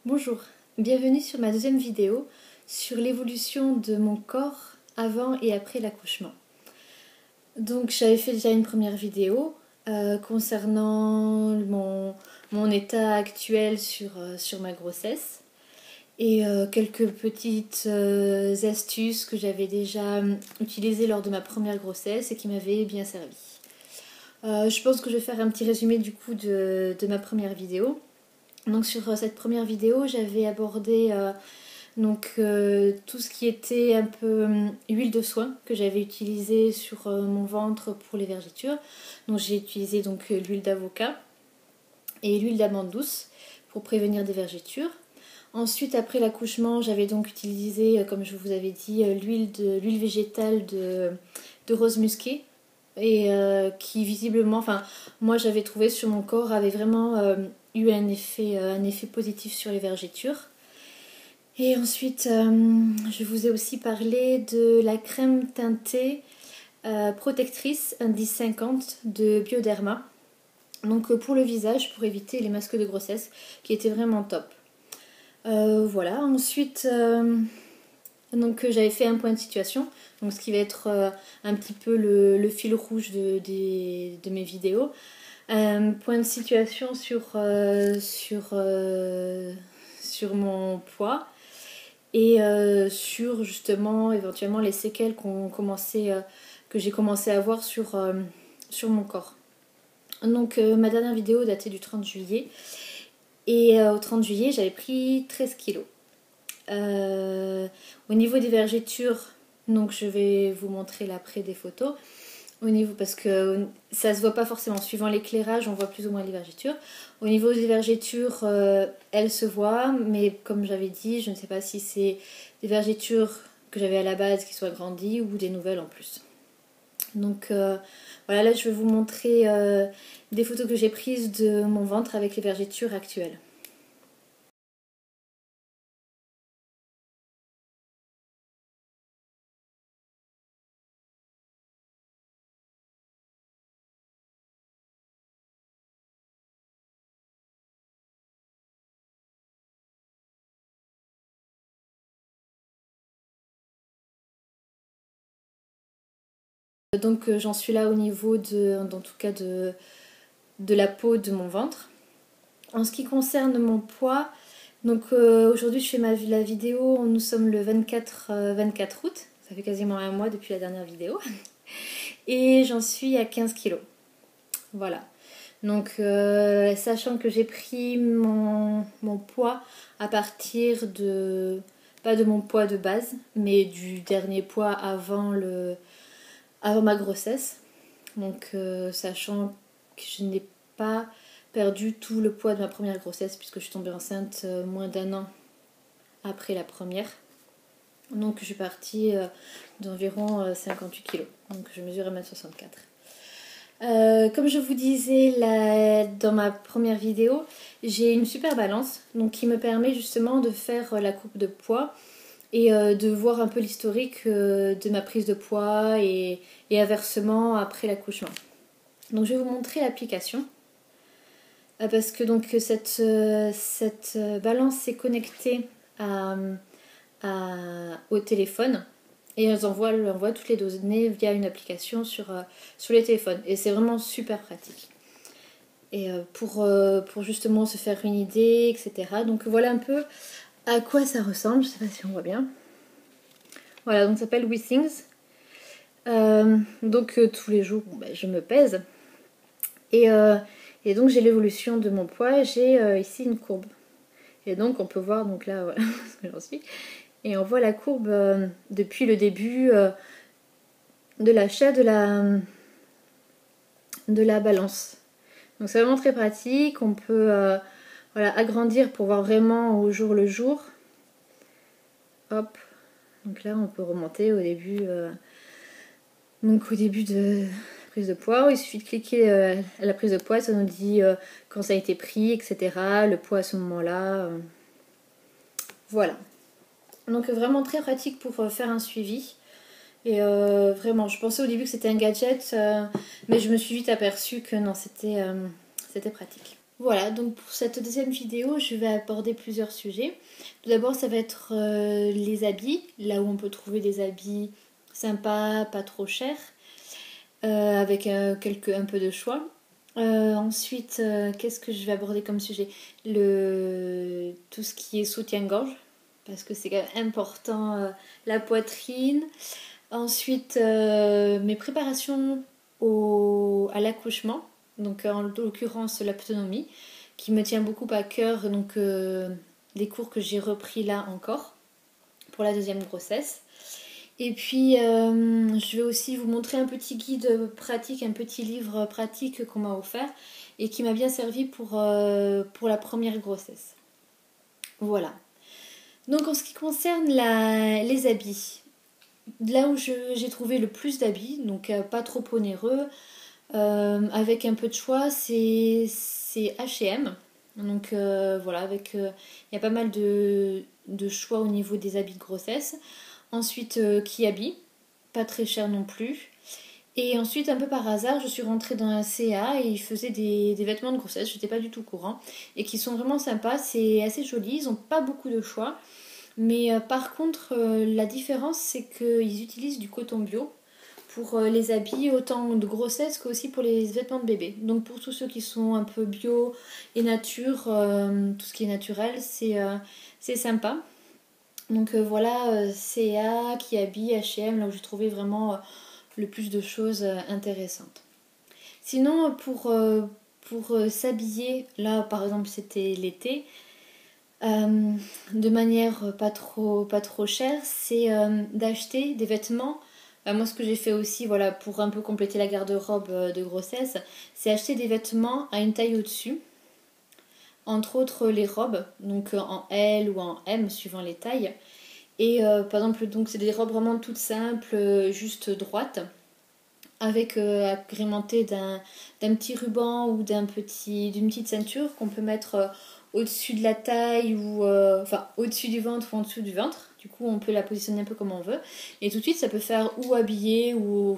Bonjour, bienvenue sur ma deuxième vidéo sur l'évolution de mon corps avant et après l'accouchement. Donc j'avais fait déjà une première vidéo concernant mon état actuel sur ma grossesse et quelques petites astuces que j'avais déjà utilisées lors de ma première grossesse et qui m'avaient bien servi. Je pense que je vais faire un petit résumé du coup de ma première vidéo. Donc sur cette première vidéo, j'avais abordé tout ce qui était un peu huile de soin que j'avais utilisée sur mon ventre pour les vergetures. Donc j'ai utilisé donc l'huile d'avocat et l'huile d'amande douce pour prévenir des vergetures. Ensuite, après l'accouchement, j'avais donc utilisé, comme je vous avais dit, l'huile végétale de rose musquée et qui visiblement, enfin moi j'avais trouvé sur mon corps avait vraiment eu un effet positif sur les vergetures. Et ensuite je vous ai aussi parlé de la crème teintée protectrice indice 50 de Bioderma, donc pour le visage, pour éviter les masques de grossesse, qui était vraiment top. Voilà, ensuite donc j'avais fait un point de situation, donc ce qui va être un petit peu le fil rouge de mes vidéos. Point de situation sur mon poids et sur justement éventuellement les séquelles que j'ai commencé à avoir sur mon corps. Donc ma dernière vidéo datait du 30 juillet et au 30 juillet j'avais pris 13 kilos. Au niveau des vergetures, donc je vais vous montrer l'après des photos. Parce que ça se voit pas forcément, suivant l'éclairage on voit plus ou moins les vergetures. Au niveau des vergetures, elles se voient, mais comme j'avais dit, je ne sais pas si c'est des vergetures que j'avais à la base qui soient grandies ou des nouvelles en plus. Donc voilà, là je vais vous montrer des photos que j'ai prises de mon ventre avec les vergetures actuelles. Donc j'en suis là au niveau en tout cas de la peau de mon ventre. En ce qui concerne mon poids, donc aujourd'hui je fais la vidéo, nous sommes le 24 août, ça fait quasiment un mois depuis la dernière vidéo, et j'en suis à 15 kilos. Voilà. Donc sachant que j'ai pris mon poids à partir pas de mon poids de base, mais du dernier poids avant ma grossesse. Donc sachant que je n'ai pas perdu tout le poids de ma première grossesse puisque je suis tombée enceinte moins d'un an après la première. Donc je suis partie d'environ 58 kg. Donc je mesure 1m64. Comme je vous disais dans ma première vidéo, j'ai une super balance donc qui me permet justement de faire la coupe de poids et de voir un peu l'historique de ma prise de poids et inversement après l'accouchement. Donc je vais vous montrer l'application parce que donc cette balance est connectée au téléphone et elle envoie toutes les données via une application sur les téléphones et c'est vraiment super pratique. Et pour justement se faire une idée, etc. Donc voilà un peu à quoi ça ressemble, je sais pas si on voit bien. Voilà, donc ça s'appelle WeThings. Donc tous les jours, je me pèse. Et donc j'ai l'évolution de mon poids, j'ai ici une courbe. Et donc on peut voir, donc là, voilà ce que j'en suis. Et on voit la courbe depuis le début de l'achat de la balance. Donc c'est vraiment très pratique, on peut agrandir pour voir vraiment au jour le jour. Hop, donc là on peut remonter au début, de prise de poids. Il suffit de cliquer à la prise de poids, ça nous dit quand ça a été pris, etc. Le poids à ce moment-là. Voilà. Donc vraiment très pratique pour faire un suivi. Et vraiment, je pensais au début que c'était un gadget, mais je me suis vite aperçue que non, c'était pratique. Voilà, donc pour cette deuxième vidéo, je vais aborder plusieurs sujets. Tout d'abord, ça va être les habits, là où on peut trouver des habits sympas, pas trop chers, avec un peu de choix. Ensuite, qu'est-ce que je vais aborder comme sujet? Tout ce qui est soutien-gorge, parce que c'est quand même important, la poitrine. Ensuite, mes préparations à l'accouchement, donc en l'occurrence l'autonomie, qui me tient beaucoup à cœur, donc les cours que j'ai repris là encore pour la deuxième grossesse. Et puis, je vais aussi vous montrer un petit guide pratique, un petit livre pratique qu'on m'a offert et qui m'a bien servi pour la première grossesse. Voilà. Donc, en ce qui concerne les habits, là où j'ai trouvé le plus d'habits, donc pas trop onéreux, avec un peu de choix, c'est H&M. Donc voilà, il y a pas mal de choix au niveau des habits de grossesse. Ensuite, Kiabi, pas très cher non plus. Et ensuite, un peu par hasard, je suis rentrée dans un CA et ils faisaient des vêtements de grossesse, j'étais pas du tout au courant, et qui sont vraiment sympas, c'est assez joli, ils ont pas beaucoup de choix. Mais par contre, la différence, c'est qu'ils utilisent du coton bio pour les habits, autant de grossesse qu'aussi pour les vêtements de bébé. Donc pour tous ceux qui sont un peu bio et nature, tout ce qui est naturel, c'est sympa. Donc voilà, CA, Kiabi, H&M, là où j'ai trouvé vraiment le plus de choses intéressantes. Sinon, pour s'habiller, là par exemple c'était l'été, de manière pas trop chère, c'est d'acheter des vêtements. Moi, ce que j'ai fait aussi, voilà, pour un peu compléter la garde-robe de grossesse, c'est acheter des vêtements à une taille au-dessus. Entre autres, les robes, donc en L ou en M, suivant les tailles. Et par exemple, donc c'est des robes vraiment toutes simples, juste droites, avec agrémentées d'un petit ruban ou d'une petite ceinture qu'on peut mettre au-dessus de la taille ou enfin au-dessus du ventre ou en dessous du ventre. Du coup, on peut la positionner un peu comme on veut. Et tout de suite, ça peut faire ou habillé ou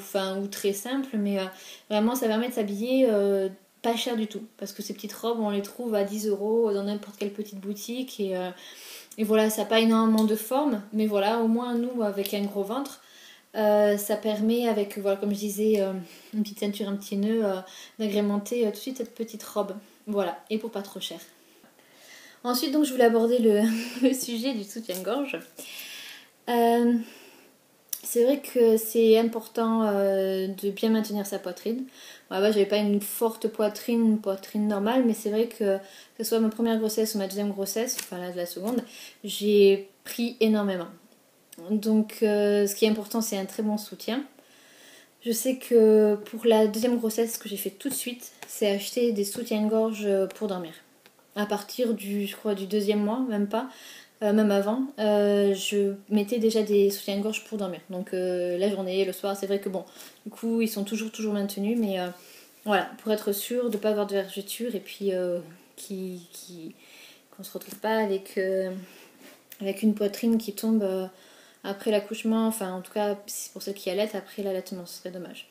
très simple, mais vraiment, ça permet de s'habiller pas cher du tout. Parce que ces petites robes, on les trouve à 10 € dans n'importe quelle petite boutique. Et voilà, ça n'a pas énormément de forme, mais voilà, au moins nous, avec un gros ventre, ça permet, avec, voilà, comme je disais, une petite ceinture, un petit nœud, d'agrémenter tout de suite cette petite robe. Voilà, et pour pas trop cher. Ensuite, donc, je voulais aborder le sujet du soutien-gorge. C'est vrai que c'est important de bien maintenir sa poitrine. Voilà, j'avais pas une forte poitrine, une poitrine normale, mais c'est vrai que ce soit ma première grossesse ou ma deuxième grossesse, enfin la seconde, j'ai pris énormément. Donc ce qui est important, c'est un très bon soutien. Je sais que pour la deuxième grossesse, ce que j'ai fait tout de suite, c'est acheter des soutiens-gorge pour dormir. À partir je crois, du deuxième mois, même pas, même avant, je mettais déjà des soutiens-gorge pour dormir. Donc la journée, le soir, c'est vrai que bon, du coup, ils sont toujours maintenus, mais voilà, pour être sûr de ne pas avoir de vergeture et puis qu'on ne se retrouve pas avec une poitrine qui tombe après l'accouchement, enfin en tout cas pour ceux qui allaitent après l'allaitement, ce serait dommage.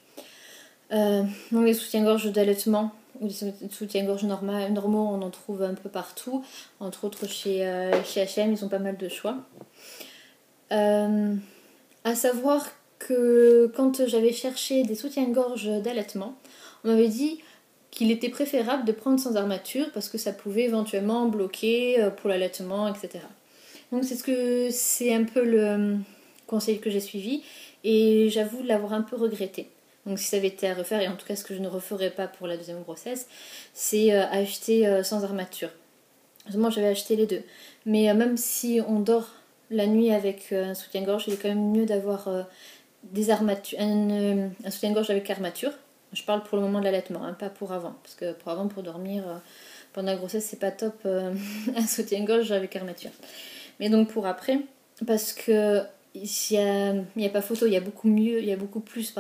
Donc les soutiens-gorge d'allaitement ou les soutiens-gorge normaux, on en trouve un peu partout, entre autres chez H&M, ils ont pas mal de choix. À savoir que quand j'avais cherché des soutiens-gorge d'allaitement, on m'avait dit qu'il était préférable de prendre sans armature parce que ça pouvait éventuellement bloquer pour l'allaitement, etc. Donc c'est un peu le conseil que j'ai suivi et j'avoue l'avoir un peu regretté. Donc si ça avait été à refaire, et en tout cas ce que je ne referais pas pour la deuxième grossesse, c'est acheter sans armature. Moi j'avais acheté les deux. Mais même si on dort la nuit avec un soutien-gorge, il est quand même mieux d'avoir des armatures, un soutien-gorge avec armature. Je parle pour le moment de l'allaitement, hein, pas pour avant. Parce que pour avant, pour dormir pendant la grossesse, c'est pas top un soutien-gorge avec armature. Mais donc pour après, parce que il n'y a pas photo, il y a beaucoup plus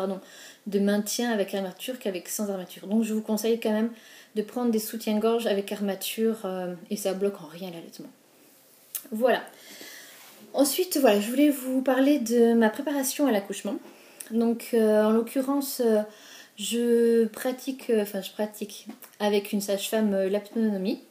de maintien avec armature qu'avec sans armature. Donc je vous conseille quand même de prendre des soutiens-gorge avec armature et ça bloque en rien l'allaitement. Voilà. Ensuite, voilà, je voulais vous parler de ma préparation à l'accouchement. Donc en l'occurrence, Je pratique avec une sage-femme l'aptonomie.